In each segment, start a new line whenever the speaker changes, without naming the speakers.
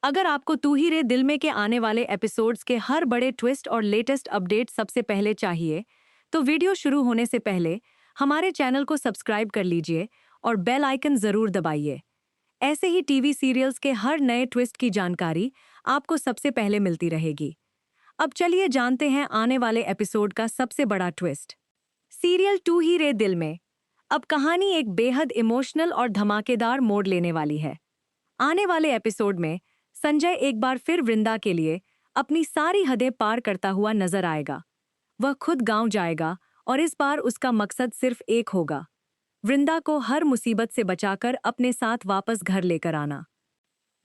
अगर आपको तू ही रे दिल में के आने वाले एपिसोड्स के हर बड़े ट्विस्ट और लेटेस्ट अपडेट सबसे पहले चाहिए, तो वीडियो शुरू होने से पहले हमारे चैनल को सब्सक्राइब कर लीजिए और बेल आइकन जरूर दबाइए। ऐसे ही टीवी सीरियल्स के हर नए ट्विस्ट की जानकारी आपको सबसे पहले मिलती रहेगी। अब चलिए जानते हैं आने वाले एपिसोड का सबसे बड़ा ट्विस्ट। सीरियल तू ही रे दिल में अब कहानी एक बेहद इमोशनल और धमाकेदार मोड़ लेने वाली है। आने वाले एपिसोड में संजय एक बार फिर वृंदा के लिए अपनी सारी हदें पार करता हुआ नजर आएगा। वह खुद गांव जाएगा और इस बार उसका मकसद सिर्फ एक होगा, वृंदा को हर मुसीबत से बचाकर अपने साथ वापस घर लेकर आना।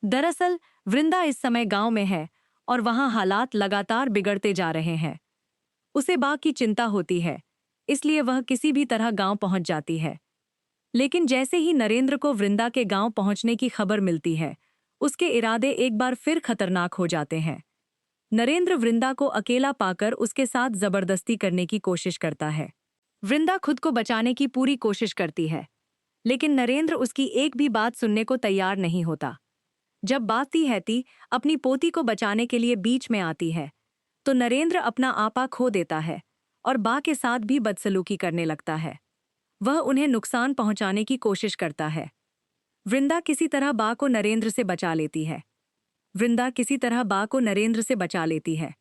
दरअसल वृंदा इस समय गांव में है और वहां हालात लगातार बिगड़ते जा रहे हैं। उसे बा की चिंता होती है, इसलिए वह किसी भी तरह गांव पहुंच जाती है। लेकिन जैसे ही नरेंद्र को वृंदा के गांव पहुंचने की खबर मिलती है, उसके इरादे एक बार फिर खतरनाक हो जाते हैं। नरेंद्र वृंदा को अकेला पाकर उसके साथ जबरदस्ती करने की कोशिश करता है। वृंदा खुद को बचाने की पूरी कोशिश करती है, लेकिन नरेंद्र उसकी एक भी बात सुनने को तैयार नहीं होता। जब बाती हैती अपनी पोती को बचाने के लिए बीच में आती है, तो नरेंद्र अपना आपा खो देता है और बा के साथ भी बदसलूकी करने लगता है। वह उन्हें नुकसान पहुंचाने की कोशिश करता है। वृंदा किसी तरह बा को नरेंद्र से बचा लेती है। वृंदा किसी तरह बा को नरेंद्र से बचा लेती है,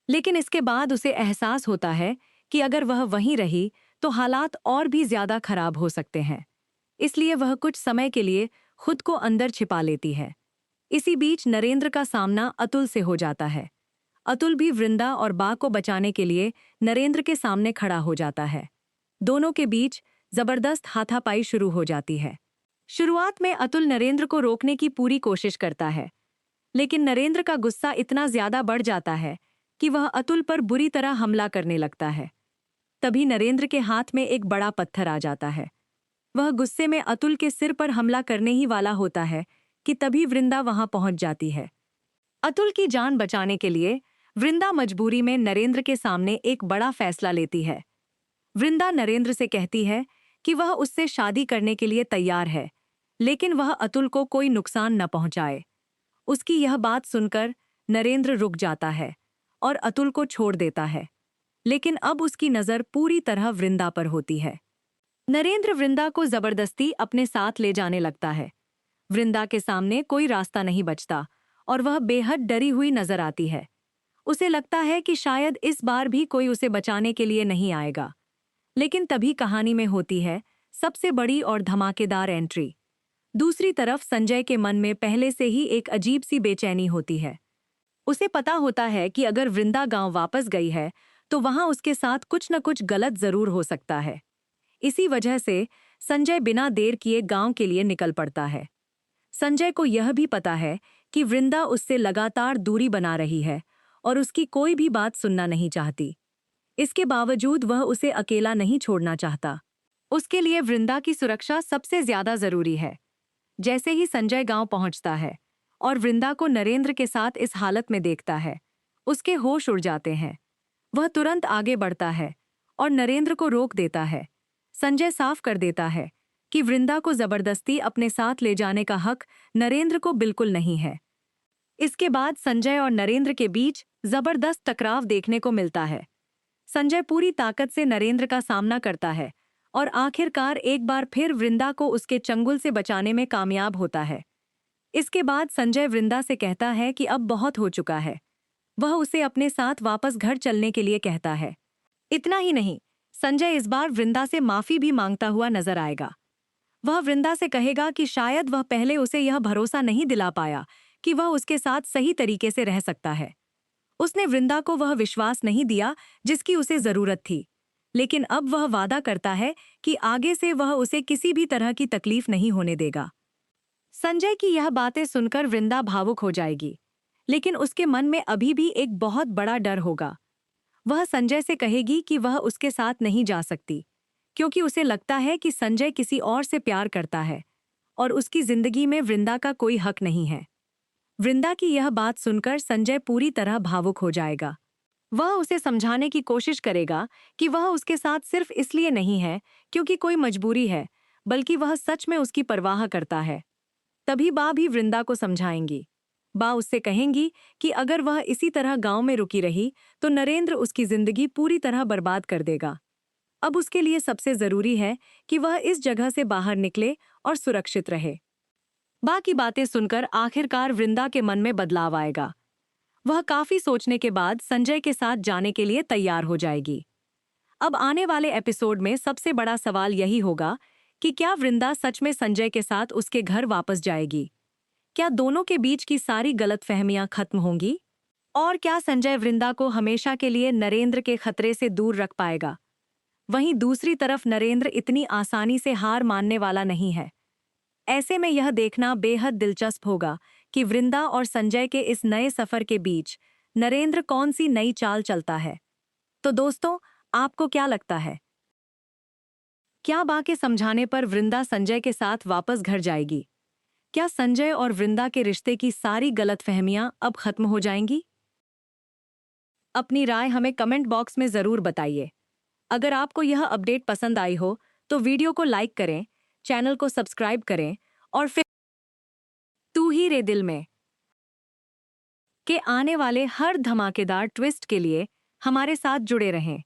लेकिन इसके बाद उसे एहसास होता है कि अगर वह वहीं रही तो हालात और भी ज्यादा खराब हो सकते हैं। इसलिए वह कुछ समय के लिए खुद को अंदर छिपा लेती है। इसी बीच नरेंद्र का सामना अतुल से हो जाता है। अतुल भी वृंदा और बा को बचाने के लिए नरेंद्र के सामने खड़ा हो जाता है। दोनों के बीच जबरदस्त हाथापाई शुरू हो जाती है। शुरुआत में अतुल नरेंद्र को रोकने की पूरी कोशिश करता है, लेकिन नरेंद्र का गुस्सा इतना ज्यादा बढ़ जाता है कि वह अतुल पर बुरी तरह हमला करने लगता है। तभी नरेंद्र के हाथ में एक बड़ा पत्थर आ जाता है। वह गुस्से में अतुल के सिर पर हमला करने ही वाला होता है कि तभी वृंदा वहां पहुंच जाती है। अतुल की जान बचाने के लिए वृंदा मजबूरी में नरेंद्र के सामने एक बड़ा फैसला लेती है। वृंदा नरेंद्र से कहती है कि वह उससे शादी करने के लिए तैयार है, लेकिन वह अतुल को कोई नुकसान न पहुंचाए। उसकी यह बात सुनकर नरेंद्र रुक जाता है और अतुल को छोड़ देता है, लेकिन अब उसकी नज़र पूरी तरह वृंदा पर होती है। नरेंद्र वृंदा को जबरदस्ती अपने साथ ले जाने लगता है। वृंदा के सामने कोई रास्ता नहीं बचता और वह बेहद डरी हुई नजर आती है। उसे लगता है कि शायद इस बार भी कोई उसे बचाने के लिए नहीं आएगा। लेकिन तभी कहानी में होती है सबसे बड़ी और धमाकेदार एंट्री। दूसरी तरफ संजय के मन में पहले से ही एक अजीब सी बेचैनी होती है। उसे पता होता है कि अगर वृंदा गांव वापस गई है तो वहां उसके साथ कुछ न कुछ गलत जरूर हो सकता है। इसी वजह से संजय बिना देर किए गांव के लिए निकल पड़ता है। संजय को यह भी पता है कि वृंदा उससे लगातार दूरी बना रही है और उसकी कोई भी बात सुनना नहीं चाहती। इसके बावजूद वह उसे अकेला नहीं छोड़ना चाहता। उसके लिए वृंदा की सुरक्षा सबसे ज्यादा जरूरी है। जैसे ही संजय गांव पहुंचता है और वृंदा को नरेंद्र के साथ इस हालत में देखता है, उसके होश उड़ जाते हैं। वह तुरंत आगे बढ़ता है और नरेंद्र को रोक देता है। संजय साफ कर देता है कि वृंदा को जबरदस्ती अपने साथ ले जाने का हक नरेंद्र को बिल्कुल नहीं है। इसके बाद संजय और नरेंद्र के बीच जबरदस्त टकराव देखने को मिलता है। संजय पूरी ताकत से नरेंद्र का सामना करता है और आखिरकार एक बार फिर वृंदा को उसके चंगुल से बचाने में कामयाब होता है। इसके बाद संजय वृंदा से कहता है कि अब बहुत हो चुका है। वह उसे अपने साथ वापस घर चलने के लिए कहता है। इतना ही नहीं, संजय इस बार वृंदा से माफी भी मांगता हुआ नजर आएगा। वह वृंदा से कहेगा कि शायद वह पहले उसे यह भरोसा नहीं दिला पाया कि वह उसके साथ सही तरीके से रह सकता है। उसने वृंदा को वह विश्वास नहीं दिया जिसकी उसे जरूरत थी, लेकिन अब वह वादा करता है कि आगे से वह उसे किसी भी तरह की तकलीफ नहीं होने देगा। संजय की यह बातें सुनकर वृंदा भावुक हो जाएगी, लेकिन उसके मन में अभी भी एक बहुत बड़ा डर होगा। वह संजय से कहेगी कि वह उसके साथ नहीं जा सकती, क्योंकि उसे लगता है कि संजय किसी और से प्यार करता है और उसकी जिंदगी में वृंदा का कोई हक नहीं है। वृंदा की यह बात सुनकर संजय पूरी तरह भावुक हो जाएगा। वह उसे समझाने की कोशिश करेगा कि वह उसके साथ सिर्फ इसलिए नहीं है क्योंकि कोई मजबूरी है, बल्कि वह सच में उसकी परवाह करता है। तभी बा भी वृंदा को समझाएंगी। बा उससे कहेंगी कि अगर वह इसी तरह गांव में रुकी रही तो नरेंद्र उसकी जिंदगी पूरी तरह बर्बाद कर देगा। अब उसके लिए सबसे जरूरी है कि वह इस जगह से बाहर निकले और सुरक्षित रहे। बा की बातें सुनकर आखिरकार वृंदा के मन में बदलाव आएगा। वह काफी सोचने के बाद संजय के साथ जाने के लिए तैयार हो जाएगी। अब आने वाले एपिसोड में सबसे बड़ा सवाल यही होगा कि क्या वृंदा सच में संजय के साथ उसके घर वापस जाएगी? क्या दोनों के बीच की सारी गलतफहमियां खत्म होंगी? और क्या संजय वृंदा को हमेशा के लिए नरेंद्र के खतरे से दूर रख पाएगा? वहीं दूसरी तरफ नरेंद्र इतनी आसानी से हार मानने वाला नहीं है। ऐसे में यह देखना बेहद दिलचस्प होगा कि वृंदा और संजय के इस नए सफर के बीच नरेंद्र कौन सी नई चाल चलता है। तो दोस्तों, आपको क्या लगता है? क्या बा के समझाने पर वृंदा संजय के साथ वापस घर जाएगी? क्या संजय और वृंदा के रिश्ते की सारी गलतफहमियां अब खत्म हो जाएंगी? अपनी राय हमें कमेंट बॉक्स में जरूर बताइए। अगर आपको यह अपडेट पसंद आई हो तो वीडियो को लाइक करें, चैनल को सब्सक्राइब करें और फिर तू ही रे दिल में के आने वाले हर धमाकेदार ट्विस्ट के लिए हमारे साथ जुड़े रहें।